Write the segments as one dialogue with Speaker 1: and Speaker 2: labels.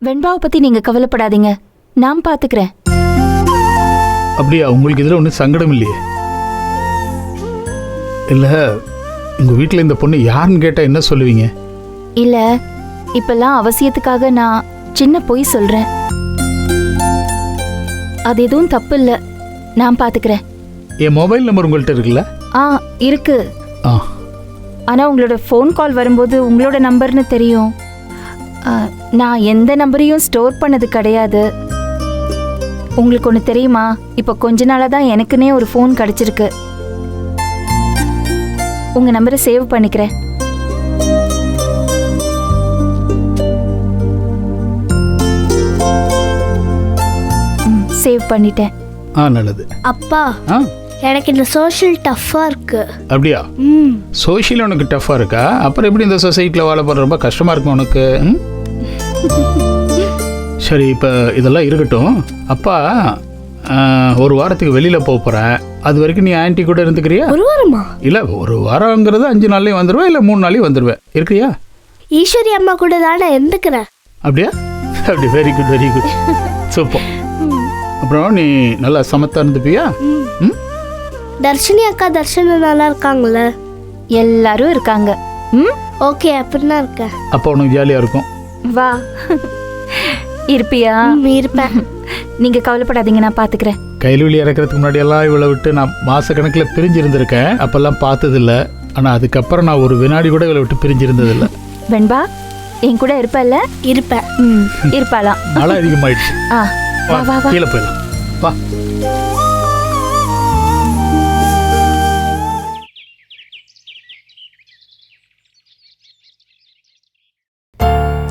Speaker 1: வெண்பாவை பத்தி நீங்க கவலைப்படாதீங்க, நான் பாத்துக்கிறேன்.
Speaker 2: அப்படியா? உங்களுக்கு இதில் ஒன்றும் சங்கடம் இல்லையே? இல்லை, உங்கள் வீட்டில் இந்த பொண்ணு யாருன்னு கேட்டால் என்ன சொல்லுவீங்க?
Speaker 1: இல்ல, இப்பெல்லாம் அவசியத்துக்காக நான் சின்ன பொய் சொல்றேன். அது எதுவும் தப்பு இல்ல, நான் பாத்துக்கிறேன்.
Speaker 2: என் மொபைல் நம்பர் உங்கள்கிட்ட இருக்குல்ல?
Speaker 1: இருக்கு.
Speaker 2: ஆ,
Speaker 1: ஆனா உங்களோட ஃபோன் கால் வரும்போது உங்களோட நம்பர்னு தெரியும். நான் எந்த நம்பரையும் ஸ்டோர் பண்ணது கிடையாது. உங்களுக்கு ஒன்று தெரியுமா, இப்போ கொஞ்ச நாளாக தான் எனக்குன்னே ஒரு ஃபோன் கிடைச்சிருக்கு. உங்க நம்பரை சேவ் பண்ணிக்கிறேன். சேவ் பண்ணிட்டேன்.
Speaker 2: நல்லது.
Speaker 3: அப்பா, எனக்கு இந்த சோஷியல் டஃப்பா இருக்கு.
Speaker 2: அப்படியா? சோஷியல் உனக்கு டஃப்பா இருக்கா? அப்புறம் எப்படி இந்த சொசைட்டியில் வாழ போற? ரொம்ப கஷ்டமா இருக்கும் உனக்கு. சரி, இப்போ இதெல்லாம் இருக்கட்டும். அப்பா ஒரு வாரத்துக்கு வெளியில் போகிறேன். அது வரைக்கும் நீ ஆன்ட்டி கூட இருந்துக்கிறியா?
Speaker 3: ஒரு வாரமா?
Speaker 2: இல்லை, ஒரு வாரங்கிறது 5 நாள்லேயும் வந்துடுவேன், இல்லை 3 நாளையும் வந்துடுவேன். இருக்கிறியா?
Speaker 3: ஈஸ்வரி அம்மா கூட தான் நான் இருந்துக்கிறேன்.
Speaker 2: அப்படியா? அப்படி, very good, very good, super. அப்புறம் நீ நல்லா சமத்தா இருந்துப்பியா?
Speaker 3: தர்ஷினி அக்கா, தர்ஷன் நல்லா இருக்காங்களே?
Speaker 1: எல்லாரும் இருக்காங்க.
Speaker 3: ஓகே, அப்படின்னா இருக்கேன்.
Speaker 2: அப்போ உனக்கு ஜாலியாக இருக்கும்.
Speaker 1: வா. இருப்பியா?
Speaker 3: இருப்பேன்.
Speaker 1: நீங்க கவலைப்படாதீங்க, நான் பாத்துக்கிறேன்.
Speaker 2: கைலுவலி இறக்கிறதுக்கு முன்னாடி எல்லாம் இவளை விட்டு நான் மாசக்கணக்கில் பிரிஞ்சிருந்திருக்கேன். அப்பெல்லாம் பார்த்ததில்ல. ஆனால் அதுக்கப்புறம் நான் ஒரு வினாடி கூட இவளை விட்டு பிரிஞ்சிருந்ததில்லை.
Speaker 1: வெண்பா, என் கூட இருப்பல்ல?
Speaker 3: இருப்பேன்.
Speaker 1: இருப்பாளாம்.
Speaker 2: மழை அதிகமாயிடுச்சு.
Speaker 1: வா வா வா,
Speaker 2: கீழே போயிடலாம். வா.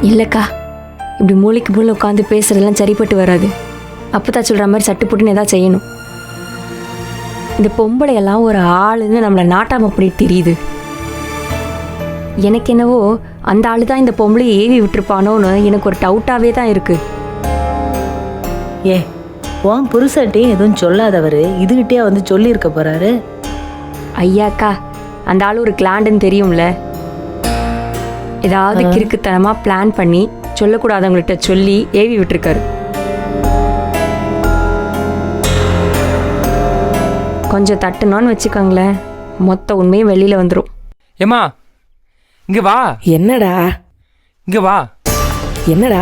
Speaker 4: இல்லைக்கா, இப்படி மூளைக்கு மூளை உட்காந்து பேசுறதெல்லாம் சரிப்பட்டு வராது. அப்பதான் சொல்கிற மாதிரி சட்டு புட்டுன்னு ஏதாவது செய்யணும். இந்த பொம்பளையெல்லாம் ஒரு ஆளுன்னு நம்மளை நாட்டாம அப்படி தெரியுது. எனக்கு என்னவோ அந்த ஆளு தான் இந்த பொம்பளையை ஏவி விட்டுருப்பானோன்னு எனக்கு ஒரு டவுட்டாகவே தான் இருக்கு.
Speaker 5: உன் புருஷட்டையும் எதுவும் சொல்லாதவர் இதுகிட்டே வந்து சொல்லியிருக்க போறாரு.
Speaker 4: ஐயாக்கா, அந்த ஆளு ஒரு கிளாண்டுன்னு தெரியும்ல. ஏதாவது கிறுக்குத்தனமாக பிளான் பண்ணி சொல்லக்கூடாதவங்கள்ட்ட சொல்லி ஏவி விட்டுருக்காரு. கொஞ்சம் தட்டுனோன்னு வச்சுக்கோங்களேன், மொத்த உண்மையும் வெளியில் வந்துடும்.
Speaker 6: ஏம்மா, இங்கே வா.
Speaker 5: என்னடா?
Speaker 6: இங்கே வா.
Speaker 5: என்னடா?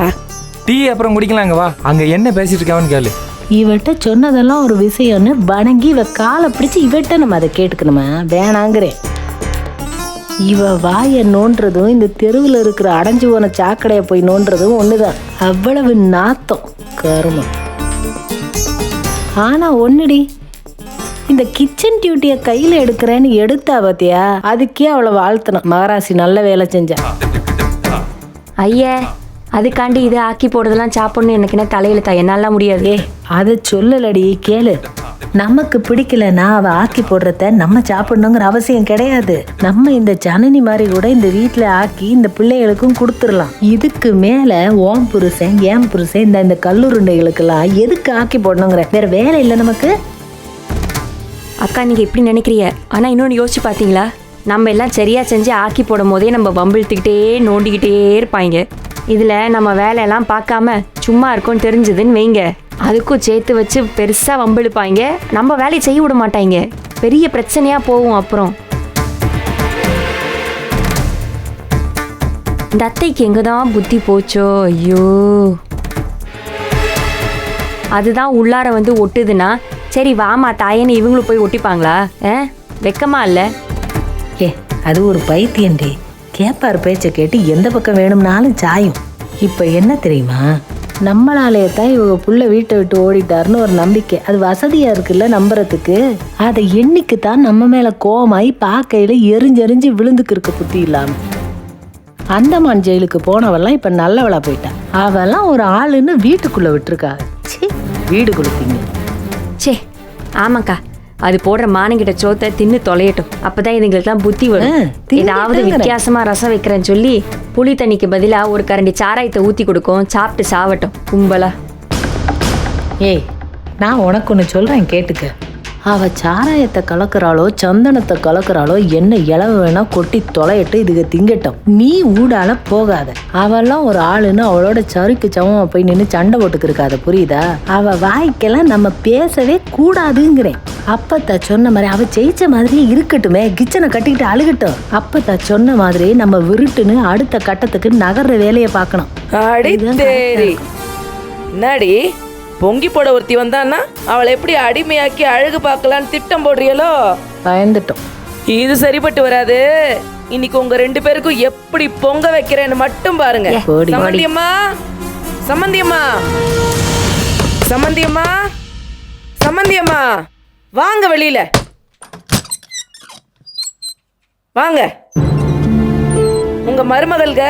Speaker 6: டீ அப்புறம் குடிக்கலாம். இங்கே வா. அங்கே என்ன பேசிட்டு இருக்காவன்னு கேளு.
Speaker 5: இவட்ட சொன்னதெல்லாம் ஒரு விஷயம்னு வணங்கி இவ காலை பிடிச்சி இவட்ட நம்ம அதை கேட்டுக்கணுமா? வேணாங்கிறேன். இவ வாயை நோன்றதும் இந்த தெருவில் இருக்கிற அடைஞ்சு போன சாக்கடையை போய் நோன்றதும் ஒண்ணுதான். அவ்வளவு நாத்தம் கருமம். ஆனா ஒண்ணுடி, இந்த கிச்சன் டியூட்டியை கையில எடுக்கிறேன்னு எடுத்தா பாத்தியா, அதுக்கே அவளை வாழ்த்தணும். மகராசி நல்ல வேலை செஞ்சா.
Speaker 4: ஐயா, அதுக்காண்டி இதை ஆக்கி போடுறதெல்லாம் சாப்பிடணும் எனக்கு என்ன தலையில என்னால முடியாது.
Speaker 5: அதை சொல்லலடி, கேளு. நமக்கு பிடிக்கலன்னா அவ ஆக்கி போடுறத நம்ம சாப்பிடணுங்கிற அவசியம் கிடையாது. நம்ம இந்த ஜனனி மாதிரி கூட இந்த வீட்டுல ஆக்கி இந்த பிள்ளைகளுக்கும் கொடுத்துடலாம். இதுக்கு மேல ஓம் புருஷன் ஏன் புருஷன் இந்த கல்லுருண்டைகளுக்கெல்லாம் எதுக்கு ஆக்கி போடணுங்கிற வேற வேலை இல்லை நமக்கு.
Speaker 4: அக்கா, நீங்க எப்படி நினைக்கிறீங்க? ஆனா இன்னொன்று யோசிச்சு பார்த்தீங்களா, நம்ம எல்லாம் சரியா செஞ்சு ஆக்கி போடும் போதே நம்ம வம்பிழுத்துக்கிட்டே நோண்டிக்கிட்டே இருப்பாங்க. இதுல நம்ம வேலையெல்லாம் பார்க்காம சும்மா இருக்கும்னு தெரிஞ்சதுன்னு வைங்க, அதுக்கும் சேர்த்து வச்சு பெருசா வம்பிழுப்பாங்க. நம்ம வேலையை செய்ய விட மாட்டாங்க. பெரிய பிரச்சனையா போகும். அப்புறம் இந்த அத்தைக்கு எங்கதான் புத்தி போச்சோ, ஐயோ. அதுதான் உள்ளார வந்து ஒட்டுதுன்னா சரி வாமா தாயேன்னு இவங்களும் போய் ஒட்டிப்பாங்களா? வெக்கமா இல்ல?
Speaker 5: அது ஒரு பைத்தியண்டி. கேப்பார் பேச்சை கேட்டு எந்த பக்கம் வேணும்னாலும் சாயும். இப்ப என்ன தெரியுமா, நம்மளாலேயே தான் இவங்க புள்ள வீட்டை விட்டு ஓடிட்டாருன்னு ஒரு நம்பிக்கை. அது வசதியா இருக்குல்ல நம்புறதுக்கு. அதை எண்ணிக்கு தான் நம்ம மேல கோவமாயி பாக்கையில எரிஞ்செறிஞ்சு விழுந்துக்கு இருக்க புத்தி இல்லாம. அந்தமான் ஜெயிலுக்கு போனவெல்லாம் இப்ப நல்லவளா போயிட்டா. அவெல்லாம் ஒரு ஆளுன்னு வீட்டுக்குள்ள விட்டுருக்காங்க. வீடு கொடுத்தீங்க.
Speaker 4: சே, ஆமாக்கா, அது போடுற மானங்கிட்ட சோத்தை தின்னு தொலையட்டும். அப்பதான் இதுங்களுக்குலாம் புத்தி வரும். ஏதாவது வித்தியாசமா ரசம் வைக்கிறேன்னு சொல்லி புளி தண்ணிக்கு பதிலா ஒரு கரண்டி சாராயத்தை ஊத்தி கொடுக்கும். சாப்பிட்டு சாவட்டும் கும்பலா.
Speaker 5: நான் உனக்கு ஒன்று சொல்றேன் கேட்டுக்க. அவ சாராயத்தை கலக்குறாளோ சந்தனத்தை கலக்குறாளோ என்ன இளவு வேணா கொட்டி தொலையிட்டு இதுக்கு திங்கட்டும். நீ ஊடால போகாத. அவெல்லாம் ஒரு ஆளுன்னு அவளோட சருக்கு சமமா போய் நின்று சண்டை போட்டுக்கு இருக்காத, புரியுதா? அவ வாய்க்கெல்லாம் நம்ம பேசவே கூடாதுங்கிறேன். அப்பத்தா சொன்ன மாதிரி அவ ஜெயிச்ச மாதிரியே இருக்கட்டுமே, கிச்சனை கட்டிக்கிட்டு அழுகட்டும். அப்பத்தா சொன்ன மாதிரி நம்ம விருட்டுன்னு அடுத்த கட்டத்துக்கு நகர்ற வேலையை பார்க்கணும்.
Speaker 7: அடி தேரி என்னடி பொங்கி போட ஒருத்தி வந்தான்னா அவளை எப்படி அடிமையாக்கி அழகு பார்க்கலான்னு திட்டம் போடுறியலோ?
Speaker 5: பயந்துட்டோம்.
Speaker 7: இது சரிப்பட்டு வராது. இன்னைக்கு உங்க 2 பேருக்கும் எப்படி பொங்க வைக்கிறேன்னு மட்டும் பாருங்க. சம்மந்தியம்மா, சம்மந்தியம்மா, சம்மந்தியம்மா, சம்மந்தியம்மா, வாங்க வெளியில வாங்க. உங்க மருமகள்க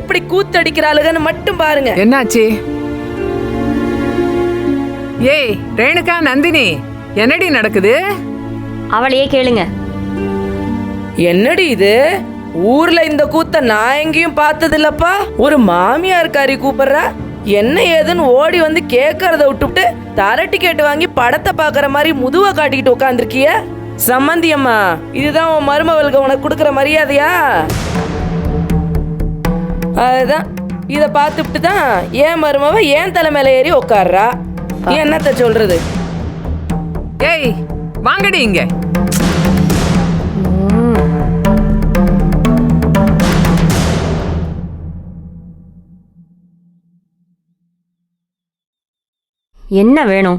Speaker 7: எப்படி கூத்தடிக்கிறாளுகன்னு மட்டும் பாருங்க.
Speaker 8: என்னாச்சு? ஏய் ரேணுகா, நந்தினி, என்னடி நடக்குது?
Speaker 4: அவளையே கேளுங்க.
Speaker 7: என்னடி இது? ஊர்ல இந்த கூத்த நான் எங்கேயும் பார்த்தது இல்லப்பா. ஒரு மாமியார்காரி கூப்பிடுறா, என்ன ஏதுன்னு ஓடி வந்து கேட்கறத விட்டுவிட்டு தர டிக்கெட் வாங்கி படத்தை பாக்குற மாதிரி முதுவை காட்டிக்கிட்டு உட்காந்துருக்கிய. சம்மந்தியம்மா, இதுதான் உன் மருமகளுக்கு உனக்கு கொடுக்குற மரியாதையா? அதுதான் இத பார்த்துட்டு தான் ஏன் மருமவ ஏன் தலை மேல ஏறி உட்கார்றா. என்னத்த சொல்றது?
Speaker 8: ஏய் வாங்கடி இங்க.
Speaker 4: என்ன வேணும்?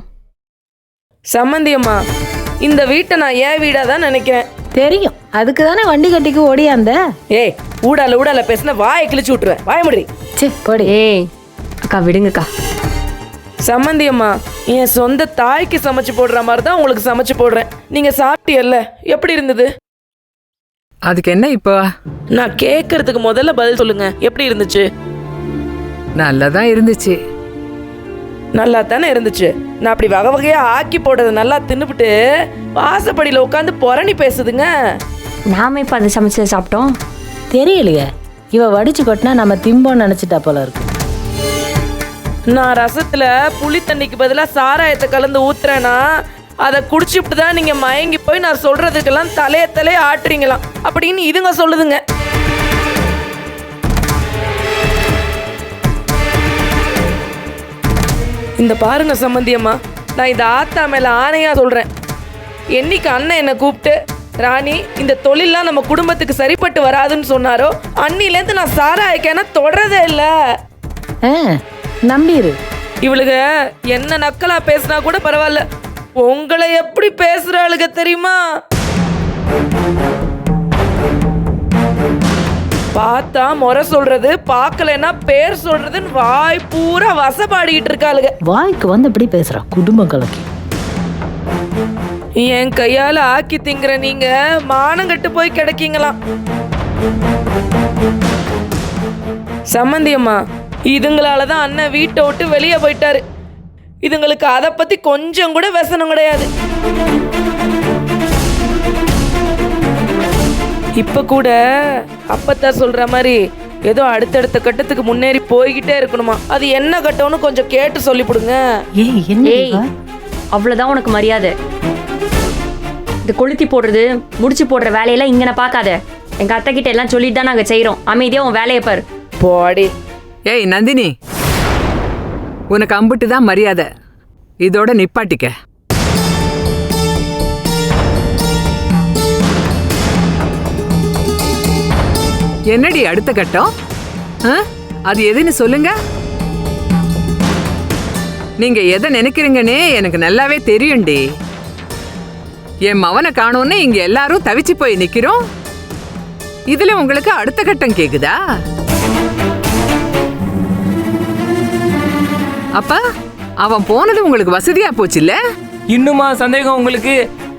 Speaker 7: சம்மந்தியம்மா, இந்த வீட்டை நான் ஏன் வீடா தான் நினைக்கிறேன்.
Speaker 5: தெரியும், அதுக்கு தானே வண்டி கட்டிக்கு ஓடியாந்த.
Speaker 7: ஏய் ஊடால பேசின வாயை கிழிச்சு விட்டுருவேன். வாய முடி.
Speaker 5: போடி.
Speaker 4: ஏய் அக்கா விடுங்கக்கா.
Speaker 7: சம்மந்தியம்மா, என் சொந்த தாய்க்கு சமைச்சு போடுற மாதிரி தான் உங்களுக்கு சமைச்சு போடுறேன். நீங்க சாப்பிட்டியல்ல, எப்படி இருந்தது?
Speaker 8: அதுக்கு என்ன இப்போ?
Speaker 7: நான் கேட்கறதுக்கு முதல்ல பதில் சொல்லுங்க. எப்படி இருந்துச்சு?
Speaker 8: நல்லதான் இருந்துச்சு.
Speaker 7: நல்லா தானே இருந்துச்சு. நான் அப்படி வகை வகையா ஆக்கி போடுறத நல்லா தின்னுபிட்டு வாசப்படியில உட்காந்து புரணி பேசுதுங்க.
Speaker 4: நாம இப்ப அதை சமைச்சு சாப்பிட்டோம்.
Speaker 5: தெரியலையே, இவ வடிச்சு கொட்டினா நம்ம திம்போன்னு நினைச்சிட்டா போல இருக்கு.
Speaker 7: நான் ரசத்துல புளி தண்ணிக்கு பதிலா சாராயத்தை கலந்து ஊத்துறேன்னா அதை குடிச்சுட்டு தான் நீங்க மயங்கி போய் நான் சொல்றதுக்கெல்லாம் தலைய ஆட்டுறீங்களாம் அப்படின்னு இதுங்க சொல்லுதுங்க. இந்த பாருங்க சம்மந்தியம்மா, நான் இந்த ஆத்தா மேல ஆணையா சொல்றேன். என்னைக்கு அண்ணன் என்னை கூப்பிட்டு ராணி இந்த தொழிலாம் நம்ம குடும்பத்துக்கு சரிப்பட்டு வராதுன்னு சொன்னாரோ அன்னிலேருந்து நான் சாராயக்கான தொடரதே இல்லை.
Speaker 5: நம்பிரு.
Speaker 7: இவளுக என்ன நக்கலா பேசினா கூட பரவாயில்ல, உங்களை எப்படி பேசுறாளுக தெரியுமா? பார்த்தா முறை சொல்றது, பார்க்கலன்னா பேர் சொல்றதுன்னு வாய் பூரா வசப்பாடிக்கிட்டு இருக்காளுக.
Speaker 5: வாய்க்கு வந்து எப்படி பேசுறா குடும்ப கலக்கி.
Speaker 7: என் கையால ஆக்கி திங்கிற நீங்க மானம் கட்டு போய் கிடைக்கீங்களாம். சம்மந்தியம்மா, இதுங்களாலதான் அண்ணன் வீட்டை விட்டு வெளியே போயிட்டாரு. இதுங்களுக்கு அதை பத்தி கொஞ்சம் கூட व्यसனம் கிடையாது. இப்ப கூட அப்பத்தா சொல்ற மாதிரி ஏதோ அடுத்தடுத்த கட்டத்துக்கு முன்னேறி போய்கிட்டே இருக்கணுமா. அது என்ன கட்டம்னு கொஞ்சம் கேட்டு சொல்லிவிடுங்க.
Speaker 4: ஏய் அவ்வளவுதான் உனக்கு மரியாதை. இந்த கொளுத்தி போடுறது முடிச்சு போடுற வேலையெல்லாம் இங்கன பார்க்காத. எங்க அத்தை கிட்ட எல்லாம் சொல்லிட்டு தான் நாங்க செய்யறோம். அமைதியா உன் வேலையை பாரு.
Speaker 7: போடி.
Speaker 8: ஏய் நந்தினி, உனக்கு அம்பிட்டு தான் மரியாதை, இதோட நிப்பாட்டிக்க. என்னடி அடுத்த கட்டம்? அது எதுன்னு சொல்லுங்க. நீங்க எதை நினைக்கிறீங்கன்னே எனக்கு நல்லாவே தெரியும்டி. என் மவனை காணோன்னு இங்க எல்லாரும் தவிச்சு போய் நிக்கிறோம். இதுல உங்களுக்கு அடுத்த கட்டம் கேக்குதா? அப்ப அவன் போனது உங்களுக்கு வசதியா போச்சுல்ல?
Speaker 6: இன்னுமா சந்தேகம் உங்களுக்கு?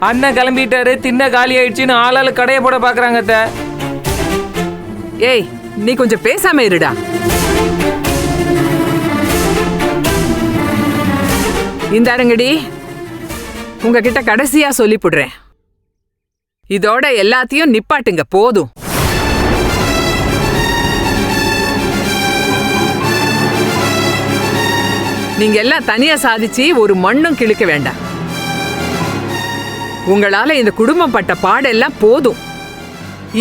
Speaker 6: அண்ணன் கிளம்பிட்டாரு, தின்ன காலி ஆயிடுச்சுன்னு ஆளாளு கடையை போட பாக்குறாங்க.
Speaker 8: ஏய் நீ கொஞ்சம் பேசாம இருடா. இந்த அரங்கடி, உங்ககிட்ட கடைசியா சொல்லிப்புடுறேன், இதோட எல்லாத்தையும் நிப்பாட்டுங்க போதும். நீங்க எல்லாம் தனியா சாதிச்சு ஒரு மண்ணும் கிழிக்க வேண்டாம். உங்களால இந்த குடும்பம் பட்ட பாடெல்லாம் போதும்.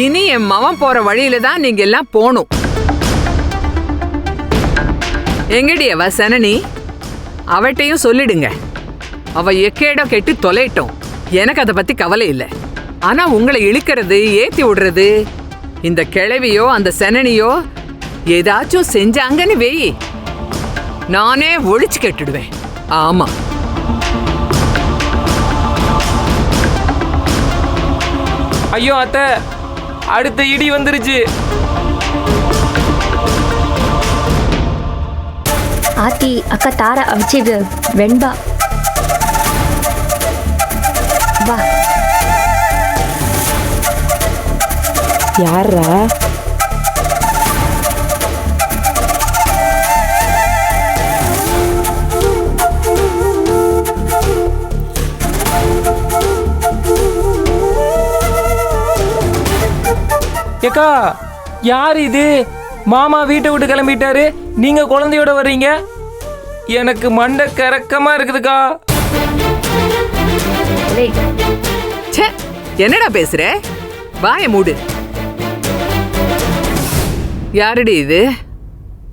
Speaker 8: இனி என் மவன் போற வழியில தான் நீங்க எல்லாம் போகணும். எங்கடி அவ சனனி? அவட்டையும் சொல்லிடுங்க. அவ எக்கேடோ கெட்டு தொலைட்டோம். எனக்கு அதை பத்தி கவலை இல்லை. ஆனா உங்களை இழுக்கிறது ஏத்தி விடுறது இந்த கிழவியோ அந்த சனனியோ ஏதாச்சும் செஞ்சாங்கன்னு வெயி, நானே ஒழிச்சு கெட்டுடுவேன். ஆமா,
Speaker 6: ஐயோ அத்தை, அடுத்த இடி வந்துருச்சு.
Speaker 4: ஆத்தி அக்கா தாரா வச்சு வெண்பா வா.
Speaker 7: யாரா?
Speaker 6: ஏக்கா, யார் இது? மாமா வீட்டை விட்டு கிளம்பிட்டாரு, நீங்க குழந்தையோட வர்றீங்க. எனக்கு மண்டை கறக்கமா இருக்குதுக்கா.
Speaker 8: ச்சே, என்னடா பேசுற? வாய மூடு. யாருடி இது?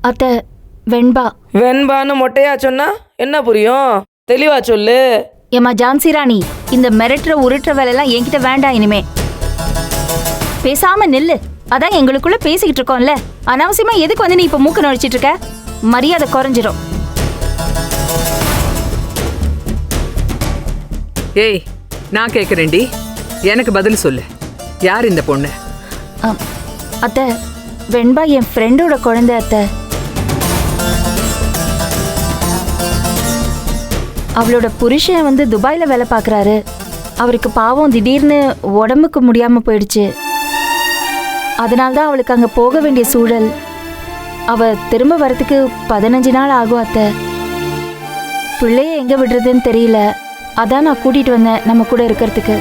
Speaker 1: அத்தை, வெண்பா.
Speaker 7: வெண்பான்னு மொட்டையா சொன்னா என்ன புரியும்? தெளிவா சொல்லு.
Speaker 1: ஏமா ஜான்சி ராணி, இந்த மிரட்டுற உருட்டுற வேலையெல்லாம் என்கிட்ட வேண்டாம் இனிமே. பேசாம நில்லு. அதான் எங்களுக்குள்ள பேசிக்கிட்டு இருக்கோம்ல, அனாவசியமா எதுக்கு வந்து நீ இப்ப மூக்க நுழைச்சிட்டு இருக்க? மரியாதை குறைஞ்சிரும்.
Speaker 8: ஏய், நான் கேக்குறேன்டி, எனக்கு பதில் சொல்லு. யார் இந்த பொண்ணு?
Speaker 1: அத்தை, வெண்பா என் ஃப்ரெண்டோட குழந்தை அத்தை. அவளோட புருஷன் வந்து துபாயில வேலை பார்க்குறாரு. அவருக்கு பாவம் திடீர்னு உடம்புக்கு முடியாம போயிடுச்சு. அதனால்தான் அவளுக்கு அங்க போக வேண்டிய சூழல். அவ திரும்ப வரத்துக்கு 15 நாள் ஆகும் அத்தை. பிள்ளைய எங்க விடுறதுன்னு தெரியல. அதான் நான் கூட்டிட்டு வந்தேன் நம்ம கூட இருக்கிறதுக்கு.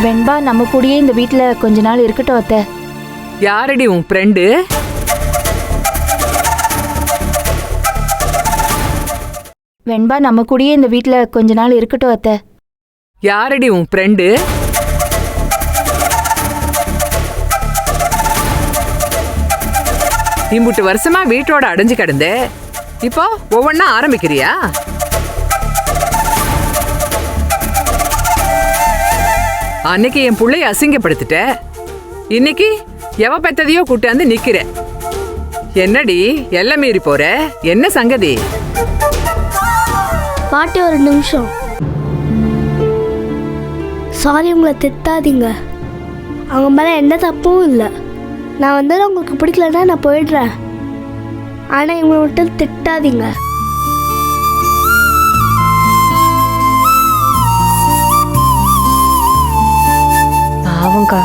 Speaker 1: வெண்பா நம்ம கூடயே இந்த வீட்டுல கொஞ்ச நாள் இருக்கட்டும் அத்தை.
Speaker 8: யாரடி உன் ஃப்ரெண்டு?
Speaker 1: வெண்பா நம்ம கூடயே இந்த வீட்டுல கொஞ்ச நாள் இருக்கட்டும் அத்தை.
Speaker 8: யாரடி உன் ஃப்ரெண்டு? இம்புட்டு வருஷமா வீட்டோட அடைஞ்சு கிடந்த, இப்போ ஒவ்வொன்னா ஆரம்பிக்கிறியா? அன்னைக்கு என் புள்ளைய அசிங்கப்படுத்திட்ட, இன்னைக்கு எவ பெத்ததையோ கூட்டாந்து நிக்கிற. என்னடி எல்லாம் மீறி போற? என்ன சங்கதி?
Speaker 3: பாட்டி ஒரு நிமிஷம். சாரி, உங்களை திட்டாதீங்க. அவங்க மேலே எந்த தப்பும் இல்லை. நான் வந்து உங்களுக்கு பிடிக்கலன்னா நான் போயிடுறேன். ஆனால் இவங்களை மட்டும் திட்டாதீங்க.
Speaker 4: பாவம்க்கா.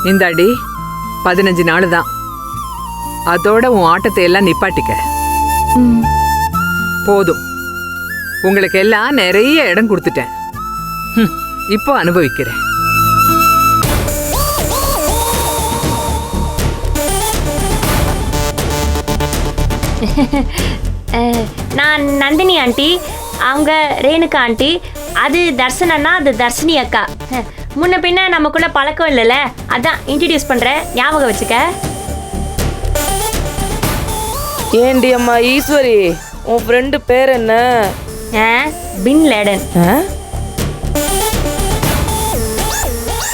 Speaker 8: இந்தாடி 15 நாள் தான். அதோட உன் ஆட்டத்தை எல்லாம் நிப்பாட்டிக்க. போதும், உங்களுக்கு எல்லாம் நிறைய இடம் கொடுத்துட்டேன். இப்போ அனுபவிக்கிறேன்.
Speaker 4: நான் நந்தினி ஆண்டி, அவங்க ரேணுகா ஆண்டி, அது தர்சனா, அது தர்ஷினி அக்கா. முன்ன பின்ன நமக்குள்ள பழக்கம் இல்லைல்ல, அதான் இன்ட்ரடியூஸ் பண்றேன், ஞாபகம் வச்சுக்க.
Speaker 7: ஏண்டி அம்மா ஈஸ்வரி, உன் ஃப்ரெண்டு பேர் என்ன?
Speaker 4: Bin Laden.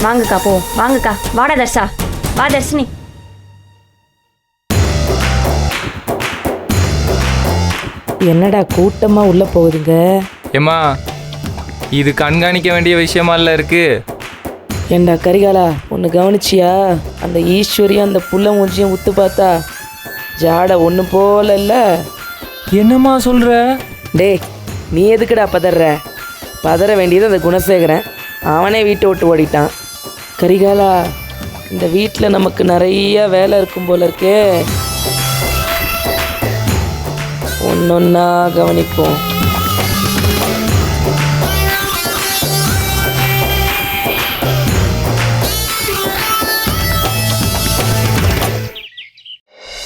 Speaker 4: வாங்கக்கா, போ வாங்கக்கா. வாடா தர்ஷா, வா தர்ஷினி.
Speaker 7: என்னடா கூட்டமா உள்ள போகுதுங்க?
Speaker 6: ஏம்மா, இது கண்காணிக்க வேண்டிய விஷயமால இருக்கு.
Speaker 7: ஏண்டா கரிகாலா, ஒன்று கவனிச்சியா? அந்த ஈஸ்வரியும் அந்த புள்ள மூஞ்சியும் உத்து பார்த்தா ஜாடை ஒன்று போல இல்லை.
Speaker 6: என்னம்மா சொல்ற?
Speaker 7: டேய், நீ எதுக்குடா பதற? பதற வேண்டியது அந்த குணசேகரன். அவனே வீட்டை விட்டு ஓடிட்டான். கரிகாலா, இந்த வீட்டில் நமக்கு நிறைய வேலை இருக்கும் போல இருக்கே. ஒன்னொன்னா கவனிப்போம்.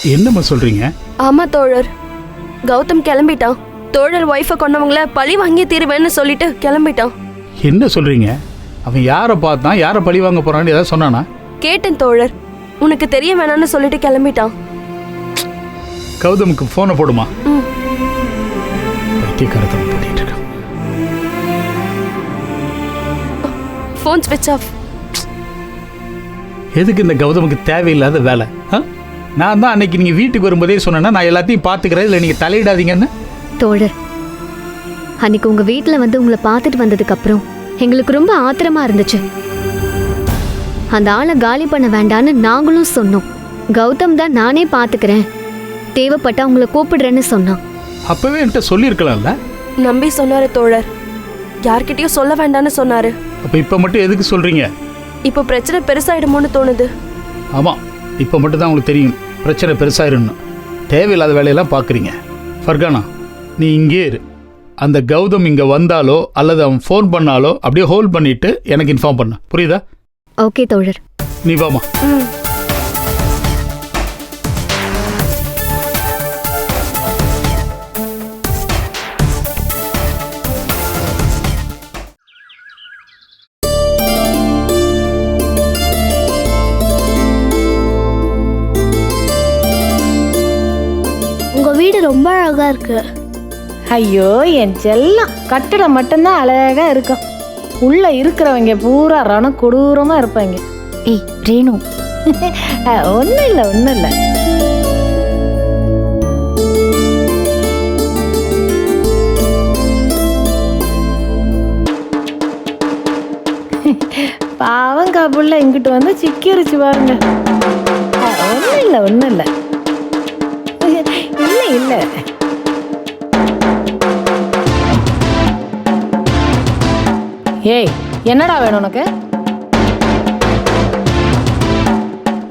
Speaker 2: என்னம்மா சொல்றீங்க?
Speaker 9: ஆமா தோழர், கௌதம் கிளம்பிட்டான். தோழர் ஒய்ஃபை கொண்டவங்கள பழி வாங்கி தீருவேன்னு சொல்லிட்டு கிளம்பிட்டான்.
Speaker 2: என்ன சொல்றீங்க? அவன் யாரை பார்த்தான், யாரை பழி வாங்க போறான்னு ஏதாவது சொன்னானா?
Speaker 9: கேட்டேன் தோழர், உனக்கு தெரிய வேணாம்னு சொல்லிட்டு கிளம்பிட்டான்.
Speaker 2: கௌதமுக்கு போனை போடுமா?
Speaker 9: ம்.
Speaker 2: பைத்தியக்காரத்தனம் பண்ணிட்டு இருக்கான்.
Speaker 9: ஃபோன் ஸ்விட்ச் ஆஃப்.
Speaker 2: எதுக்கு இந்த கௌதமுக்கு தேவையில்லாத வேலை? நான் தான் அன்னைக்கு நீங்க வீட்டுக்கு வரும்போதே சொன்னேன்னா நான் எல்லாத்தையும் பார்த்துக்கிறேன், இல்லை நீங்க தலையிடாதீங்கன்னு.
Speaker 10: தோழர், அன்னைக்கு உங்க வீட்டுல வந்து உங்களை பார்த்துட்டு வந்ததுக்கு அப்புறம் எங்களுக்கு ரொம்ப ஆத்திரமா இருந்துச்சு. அந்த ஆளை காலி பண்ண வேண்டான்னு நாங்களும் சொன்னோம். கௌதம் தான் நானே பார்த்துக்கிறேன், தேவைப்பட்டா உங்களை கூப்பிடுறேன்னு சொன்னான்.
Speaker 2: அப்பவே என்கிட்ட சொல்லியிருக்கலாம்ல.
Speaker 9: நம்பி சொன்னாரு தோழர், யார்கிட்டயும் சொல்ல வேண்டாம்னு சொன்னாரு.
Speaker 2: அப்ப இப்ப மட்டும் எதுக்கு சொல்றீங்க?
Speaker 9: இப்போ பிரச்சனை பெருசாயிடுமோன்னு தோணுது.
Speaker 2: ஆமா, இப்ப மட்டும் தான் உங்களுக்கு தெரியும் பிரச்சனை பெருசாயிருன்னு. தேவையில்லாத வேலையெல்லாம் பார்க்குறீங்க. ஃபர்கானா, நீ இங்கே இரு. அந்த கௌதம் இங்கே வந்தாலோ அல்லது அவன் ஃபோன் பண்ணாலோ அப்படியே ஹோல்ட் பண்ணிட்டு எனக்கு இன்ஃபார்ம் பண்ண, புரியுதா?
Speaker 10: ஓகே தோழர்.
Speaker 2: நீ வாமா.
Speaker 3: உங்கள் வீடு ரொம்ப அழகாக இருக்கு.
Speaker 5: ஐயோ என் செல்லம், கட்டிடம் மட்டும்தான் அழகா இருக்கும். உள்ள இருக்கிறவங்க பூரா ரண கொடூரமா இருப்பாங்க.
Speaker 1: ஏய் ரேணு,
Speaker 5: ஒன்றும் இல்லை ஒன்றும் இல்லை. பாவம் காப்புள்ள இங்கிட்டு வந்து சிக்கிருச்சு பாருங்க. ஒன்றும் இல்லை ஒன்றும் இல்லை இல்லை இல்லை. ஏய், என்னடா வேணும் உனக்கு?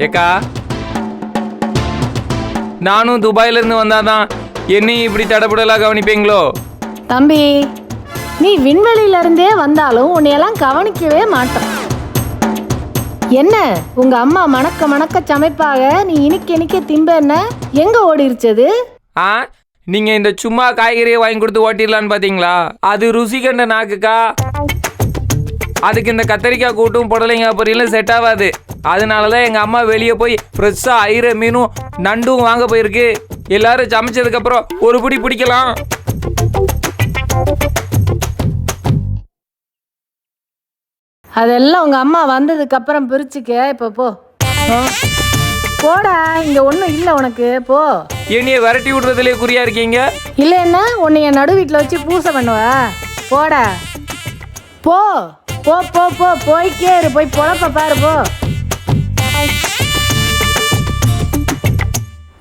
Speaker 6: ஏக்கா, நானும் துபாயில இருந்து வந்தாதான் என்னையும் இப்படி தடபுடலா கவனிப்பீங்களோ?
Speaker 5: தம்பி, நீ விண்வெளியில இருந்தே வந்தாலும் உன்னையெல்லாம் கவனிக்கவே மாட்டோம். என்ன உங்க அம்மா மணக்க மணக்க சமைப்பாக, நீ இனிக்க இனிக்க திம்ப, என்ன எங்க ஓடிருச்சது?
Speaker 6: நீங்க இந்த சும்மா காய்கறியை வாங்கி கொடுத்து ஓட்டிடலான்னு பாத்தீங்களா? அது ருசி கண்ட நாக்குக்கா. அதுக்கு இந்த கத்தரிக்காய் கூட்டும் புடலைங்க பொரியலும் செட் ஆகாது. அதனாலதான் எங்க அம்மா வெளியே போய் ஃப்ரெஷ்ஷா ஐர மீனும் நண்டும் வாங்க போயிருக்கு. எல்லாரும் சமைச்சதுக்கு அப்புறம் ஒரு பிடி பிடிக்கலாம்.
Speaker 5: அதெல்லாம் உங்க அம்மா வந்ததுக்கு அப்புறம் பிரிச்சுக்க. இப்ப போ போடா, இங்க ஒண்ணும் இல்ல உனக்கு, போ.
Speaker 6: என்னைய விரட்டி விடுறதுலயே குறியா இருக்கீங்க.
Speaker 5: இல்ல என்ன உன்னைய நடு வீட்டுல வச்சு பூசை பண்ணுவ? போடா போ போ போ போ, போய்க்கே இரு, போய் பொழப்ப பாரு, போ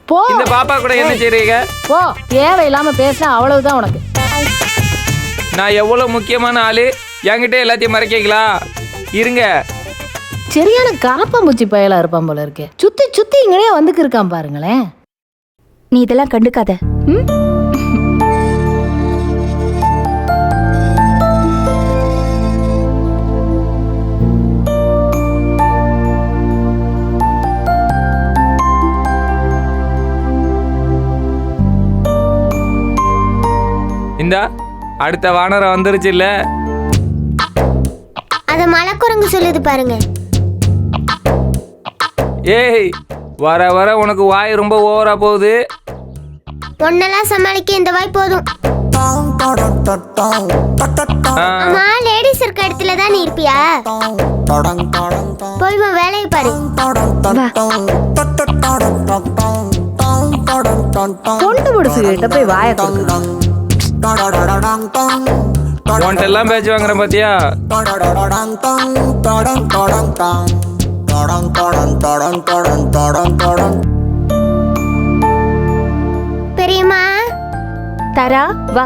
Speaker 5: போ.
Speaker 6: இந்த பாப்பா கூட என்ன செய்றீங்க?
Speaker 5: போ, தேவையில்லாம பேசினா அவ்வளவுதான் உனக்கு.
Speaker 6: நான் எவ்வளவு முக்கியமான ஆளு, என்கிட்ட எல்லாத்தையும் மறைக்கீங்களா? இருங்க.
Speaker 5: சரியான கரப்பாம்பூச்சி பயலா இருப்பான் போல இருக்கே. சுத்தி சுத்தி இங்கனே வந்துக்கு இருக்கான் பாருங்களேன்.
Speaker 1: நீ இதெல்லாம் கண்டுக்காத.
Speaker 6: இந்தா அடுத்த வானரம் வந்துருச்சு இல்ல?
Speaker 11: அத மலைக்குரங்கு சொல்லுது பாருங்க.
Speaker 6: ஏய், வர வர உனக்கு வாய் ரொம்ப ஓவரா போகுது.
Speaker 11: ஒன்னெல்லாம் சமாளிக்க இந்த வாய் போதும். அம்மா, லேடிஸ் இருக்க இடத்துல தான் நீ இருப்பியா? போய் உன் வேலையை பாரு.
Speaker 5: கொண்டு முடிச்சு கிட்ட போய் வாய கொடுக்கலாம்.
Speaker 6: உன்ட்ட எல்லாம் பேச்சு வாங்குறேன் பாத்தியா?
Speaker 11: பெரியம்மா,
Speaker 1: தரா வா.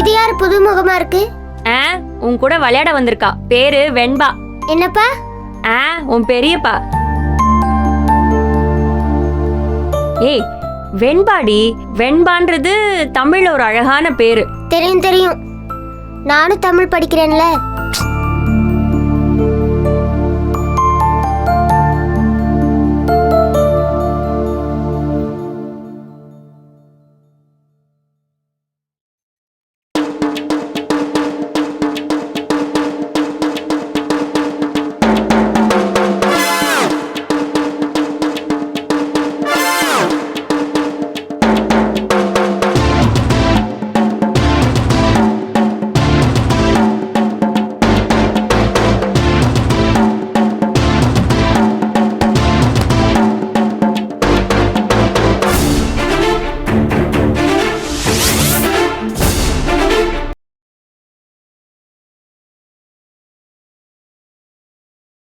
Speaker 11: இது யாரு புதுமுகமா இருக்கு?
Speaker 4: உன் கூட விளையாட வந்திருக்கா. பேரு வெண்பா.
Speaker 11: என்னப்பா?
Speaker 4: உன் பெரியப்பா. ஏய், வெண்பாடி. வெண்பான்றது தமிழ்ல ஒரு அழகான பேரு.
Speaker 11: தெரியும் தெரியும், நானும் தமிழ் படிக்கிறேன்ல.